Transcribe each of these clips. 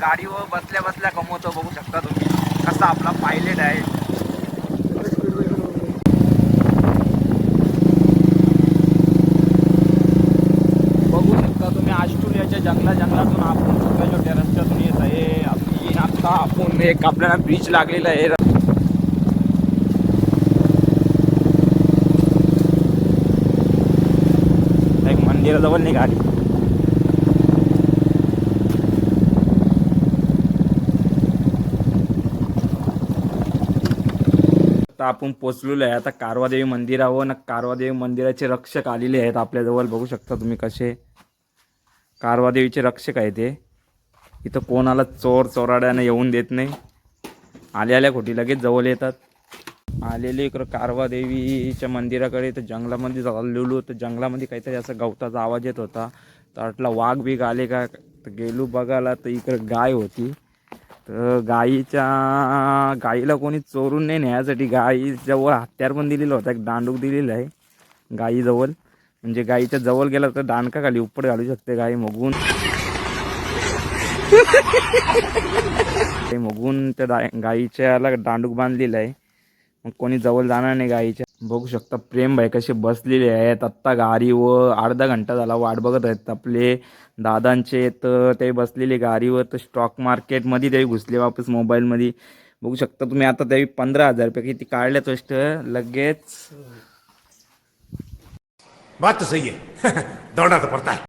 गाडीवर बसल्या बसल्या कमवतो. बघू शकता तुम्ही कसा आपला पायलट आहे. बघू शकता तुम्ही ऑस्ट्रेलियाच्या जंगलातून आपण छोट्या छोट्या रस्त्यातून येत आहे. आता आपण एक आपल्याला ब्रिज लागलेला आहे. एक मंदिराजवळ नाही गाडी. आता आपण पोचलेलो आहे आता कारवादेवी मंदिरावर. कारवादेवी मंदिराचे रक्षक आलेले आहेत आपल्याजवळ. बघू शकता तुम्ही कसे कारवादेवीचे रक्षक आहे ते. इथं कोणाला चोराड्याने येऊन देत नाही. आल्या खोटी लगेच जवळ येतात. आलेले इकडं कारवादेवीच्या मंदिराकडे. तर जंगलामध्ये चाललेलो तर जंगलामध्ये काहीतरी असं गवताचा आवाज येत होता. तर वाटला वाघ बीघ आले का. तर गेलो बघायला तर इकडं गाय होती. तर गाईला कोणी चोरून नाही न्यायसाठी गाईजवळ हत्यार पण दिलेलं होतं. एक दांडूक दिलेलं आहे गाईजवळ. म्हणजे गाईच्या जवळ गेला तर दांडका खाली उपट घालू शकते गाई. मगून त्या गाईच्याला दांडूक बांधलेला आहे. मग कोणी जवळ जाणार नाही गाईच्या. बघू शकता प्रेम भाई कसे बसलेले आहेत. आत्ता गाडीवर अर्धा घंटा झाला वाट बघत आहेत आपले दादांचे. तर ते बसलेले गाडीवर. तर स्टॉक मार्केटमध्ये ते घुसले वापस मोबाईलमध्ये. बघू शकता तुम्ही आता तरी 15,000 रुपये किती काढले गोष्ट लगेच. बात तो सही है. दौड़ना तो पड़ता है.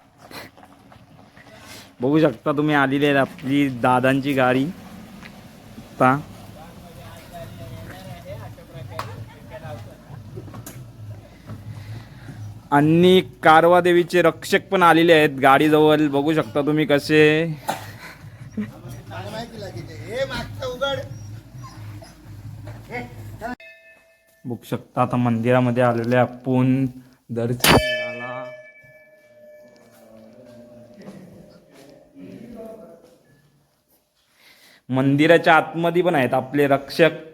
बघू शकता तुम्ही आलेली आहे आपली दादांची गाडी. आता आणि कारवादेवीचे रक्षक पण आलेले आहेत गाडीजवळ. बघू शकता तुम्ही कसे. बघू शकता आता मंदिरामध्ये आलेले आपण. दर्शन घ्यायला मंदिराच्या आतमध्ये पण आहेत आपले रक्षक.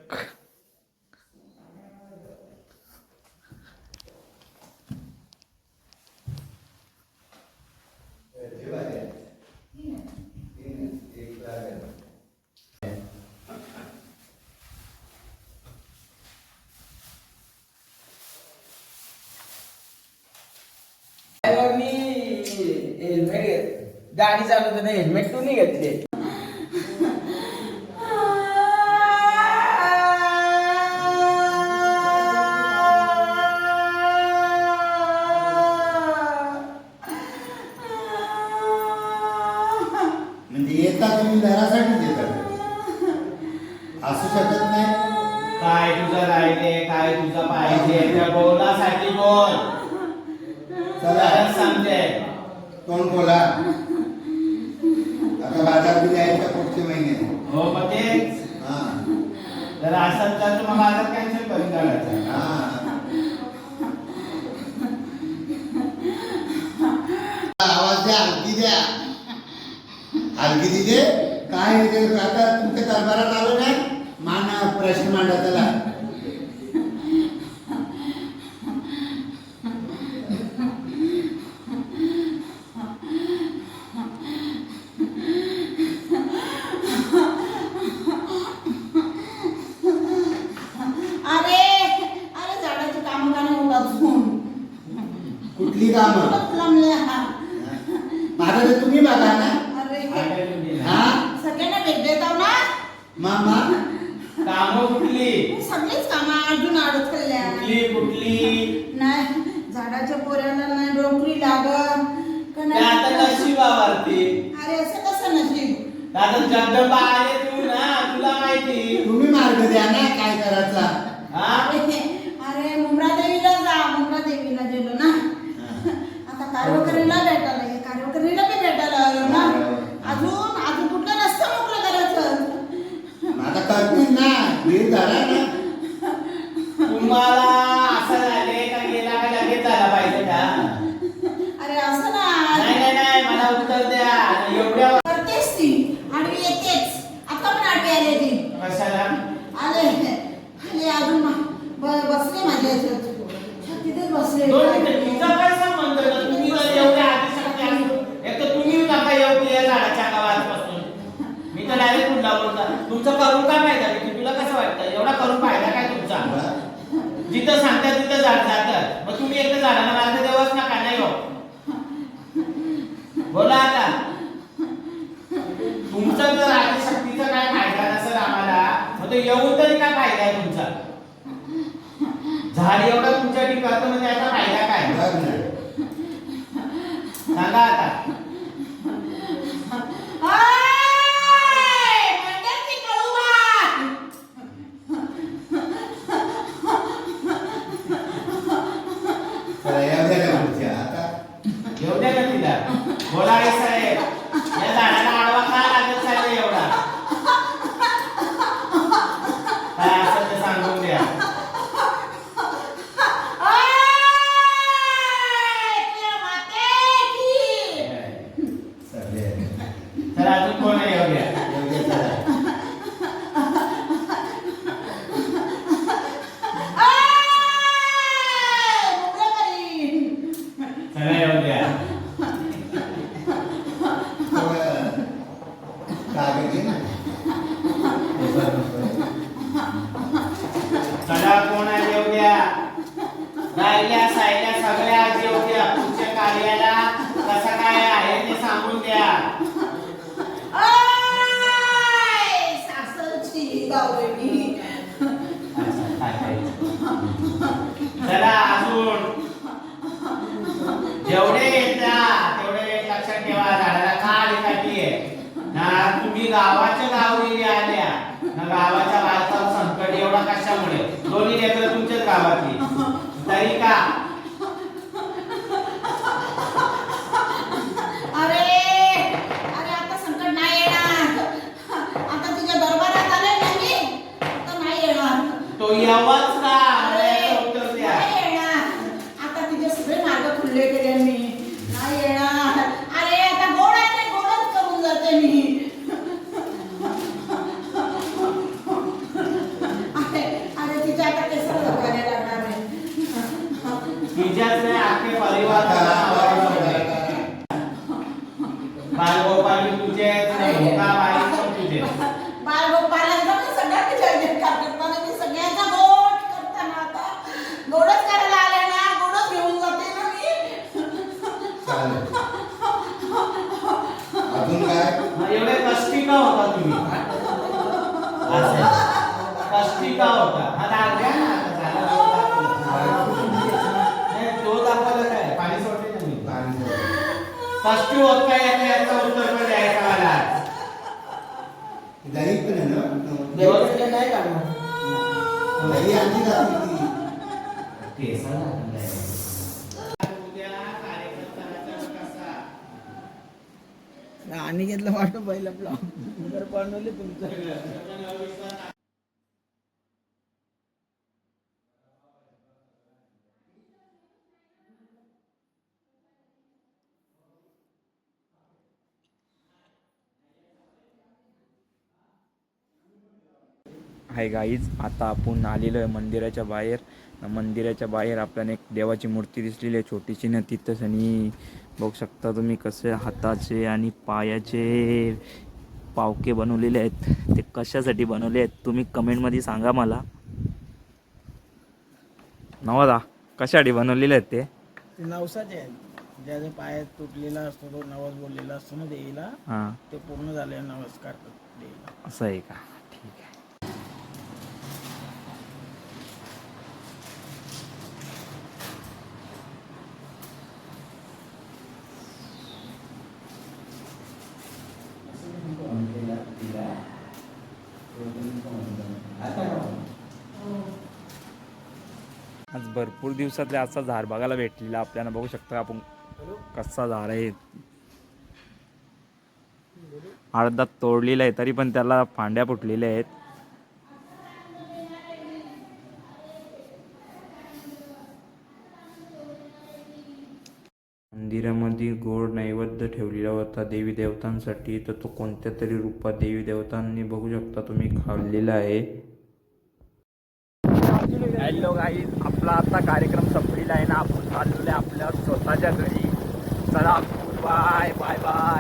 हेल्मेट गाडी चालवताना हेल्मेट तू नाही घेतले. म्हणजे येता तुम्ही घरासाठीच येतात असू शकत नाही. काय तुझं राहिले काय तुझं पाहिजे त्या बोलासाठी बोल. चला समजे कोण बोला. आता बाजार बी द्यायचा पुढच्या महिन्यात. हो मग तेच. जर असं तर मग बाजार कॅन्सल करून काढायचा. आवाज द्या हलकी द्या. हलकी दिदे काय आता तुमच्या दरबारात आलो नाही मान प्रश्न मांडा त्याला. कुठली कामं माझं तर तुम्ही बघा ना. हा सगळ्यांना भेट देताव ना मामा. कामं कुठली सगळीच कामं अजून अडकल्या. कुठली नाही झाडाच्या पोऱ्याला नाही नोकरी लागत का नाही. आता नशीब वावरते. अरे असं कसं नशीब. आता जगदंबा आले तू ना तुला माहिती. तुम्ही मार्ग द्या ना काय करायचा. अरे मुंब्रादेवीला जा. मुंब्रादेवीला गेलो ना आता कार्यकर्त्याला भेटायला ये. कार्यकर्त्याला बी भेटायला आलो ना. अजून कुठलं रस्ता मोकळं करायचं. आता करतील ना वीर धरा ना. तुम्हाला असं झाले का गेला का लगेच झाला पाहिजे का. अरे असं नाही मला उत्तर द्या. एवढ्या करतेच ती आडवी येतेच. आता पण आडवी आली ती. कशाला जिथं सांगतात तिथं जातात. मग तुम्ही एकटं झाडाला मार्ग देवाच ना का नाही हो? बोला आता. तुमचा जर आदिशक्तीचा काय फायदा नसेल आम्हाला, मग तो येऊन तरी काय फायदा आहे तुमचा? झाड एवढा तुमच्यासाठी करतो म्हणजे याचा फायदा काय? बघ ना. सांगा आता. मंडळची कडूबात. चला, या बघा पुढच्या. आता येऊ द्या ना तिला. बोला आई साहेब, या झाडाला आडवा का लागत चालला एवढा? काय असेल ते सांगून द्या. चालले. तर अजून कोण आहे येऊ द्या. येऊ दे, चला. चला येऊ द्या. कागद घे ना. पेपर नकोय. चला कोण आहे येऊ द्या. राहिल्या सायल्या सगळ्या आज येऊ द्या. पुढच्या कार्याला कसं काय आहे ते सांगून द्या. सासरची गावडी. अच्छा, काय करायचं? चला अजून जेवढे येतात तेवढे लक्षात ठेवा. झाडाला खाली काठी आहे ना. तुम्ही गावाच्या गावरी आल्या ना. गावाच्या वारसावर संकट एवढा कशामुळे? दोन्ही लेकरं तुमच्याच गावातली तरी का? अरे आता संकट नाही येणार. आता तुझ्या दरबारात आले ना मी, आता नाही येणार. तो यावाच का? अरे याचं उत्तर द्या. नाही येणार. आता तुझे सगळे मार्ग खुले केले मी. नाही येणार. अरे आता गोड आहे ते गोडच करून जाते मी. अरे तिच्या आता केसर जगायला लागणार आहे. तिच्याच नाही आखे परिवार बालगोपाल बी तुझे भोका बाई पण तुझे. बालगोपालांचा मी सगळ्या तिच्या करताना मी सगळ्यांचा गोड करताना आता गोडच करायला आले ना. गोडच घेऊन जाते ना मी. चालेल. अजून काय? मग एवढे कष्टी का होता तुम्ही? असं कष्टी का होता? हा दाग द्या ना आता. झालं नाही, तो दाखवलं काय? पाणी सोडले ना मी. कष्टी होत काय याचं उत्तर पण द्यायचं मला. दही पण आहे ना. देवाचं नाही काढणार. दही आणली जाते ती. केसाला आणलंय. उद्या कार्यक्रम कसा? अनिकेतला वाटो पहिला ब्लॉग बनवले तुमचं. हाय गाईज, आता आपण आलेलो आहे मंदिराच्या बाहेर. मंदिराच्या बाहेर आपल्याला एक देवाची मूर्ती दिसलेली आहे छोटीशी ना तिथंच. आणि बघू शकता तुम्ही कसे हाताचे आणि पायाचे पावके बनवलेले आहेत. ते कशासाठी बनवले आहेत तुम्ही कमेंटमध्ये सांगा मला. नवदा कशासाठी बनवलेले आहेत ते? ते नवसाचे आहेत. ज्याच्या पायात तुटलेला असतो तो नवस बोललेला असतो ना देवीला, हां, ते पूर्ण झाले नमस्कार देवीला. असं आहे का? ठीक आहे. आज भरपूर दिवसातले असा झाड बघायला भेटलेला आपल्याला. बघू शकता आपण कसा झाड आहे. अर्धा तोडलेला आहे तरी पण त्याला फांद्या फुटलेल्या आहेत. मंदिरामध्ये गोड नैवेद्य ठेवलेला होता देवी देवतांसाठी. तर तो कोणत्या तरी रूपात देवी देवतांनी बघू शकता तुम्ही खाल्लेला आहे. हॅलो गाईज, आपला आता कार्यक्रम संपलेला आहे ना. आपण चाललेलो आहे आपल्या स्वतःच्या घरी. चला बाय बाय बाय.